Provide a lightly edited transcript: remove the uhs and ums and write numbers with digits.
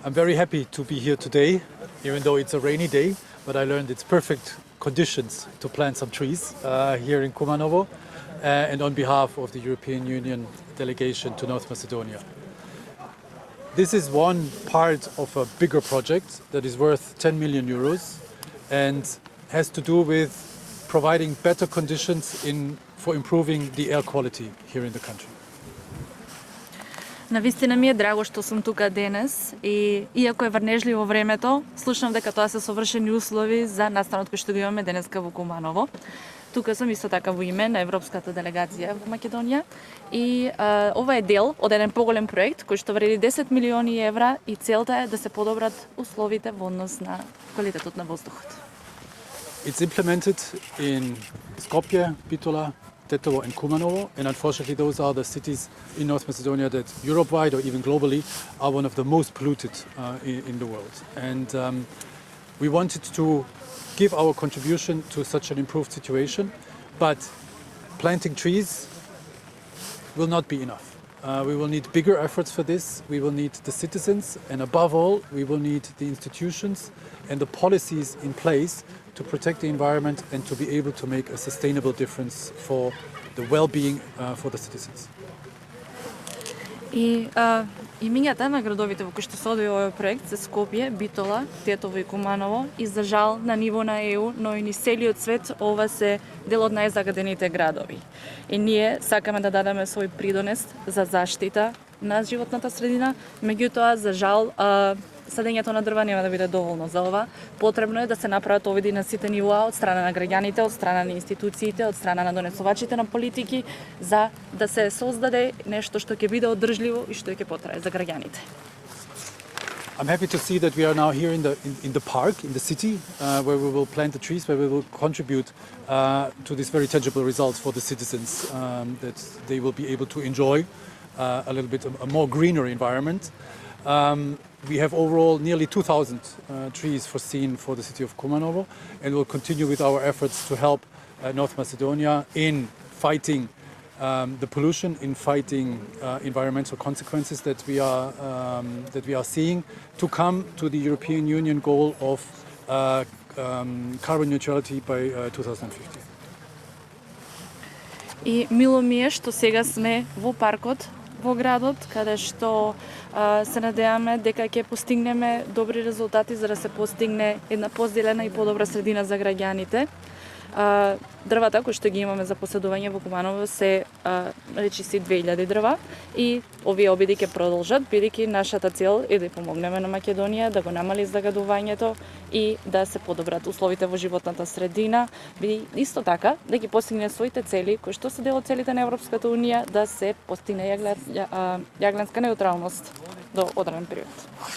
I'm very happy to be here today, even though it's a rainy day, but I learned it's perfect conditions to plant some trees here in Kumanovo and on behalf of the European Union delegation to North Macedonia. This is one part of a bigger project that is worth 10 million euros and has to do with providing better conditions for improving the air quality here in the country. Навистина ми е драго што сум тука денес и иако е врнежливо времето, слушам дека тоа се совршени услови за настанот кој што го имаме денеска во Куманово. Тука сум исто така во име на Европската делегација во Македонија и ова е дел од еден поголем проект кој што вреди 10 милиони евра и целта е да се подобрат условите во однос на квалитетот на воздухот. It's implemented in Skopje, Bitola, Tetovo and Kumanovo, and unfortunately those are the cities in North Macedonia that Europe-wide or even globally are one of the most polluted in the world. And we wanted to give our contribution to such an improved situation, but planting trees will not be enough. We will need bigger efforts for this. We will need the citizens, and above all, we will need the institutions and the policies in place to protect the environment and to be able to make a sustainable difference for the well-being for the citizens. И имињата на градовите во кои што се одвива овој проект се Скопје, Битола, Тетово и Куманово и за жал на ниво на ЕУ, но и низ целиот свет ова се дел од најзагадените градови. И ние сакаме да дадеме свој придонес за заштита на животната средина, меѓутоа за жал садењето на дрва нема да биде доволно за ова. Потребно е да се направат оводи на сите нивоа од страна на граѓаните, од страна на институциите, од страна на донесувачите на политики за да се создаде нешто што ќе биде одржливо и што ќе потрае за граѓаните. I'm happy to see that we are now here in the park, in the city, where we will plant the trees, where we will contribute to these very tangible results for the citizens, that they will be able to enjoy a little bit a more greener environment. We have overall nearly 2,000 trees foreseen for the city of Kumanovo, and we'll continue with our efforts to help North Macedonia in fighting the pollution, in fighting environmental consequences that we are seeing, to come to the European Union goal of carbon neutrality by 2050. И мило ми е што сега сме во паркот во градот, каде што се надеваме дека ќе постигнеме добри резултати за да се постигне една позелена и подобра средина за граѓаните. Дрвата кои што ги имаме за поседување во Куманово се речиси 2000 дрва и овие обиди ќе продолжат, бидејќи нашата цел е да помогнеме на Македонија да го намали загадувањето и да се подобрат условите во животната средина, исто така да ги постигне своите цели кои што се дел од целите на Европската унија да се постигне јагленска неутралност до одреден период.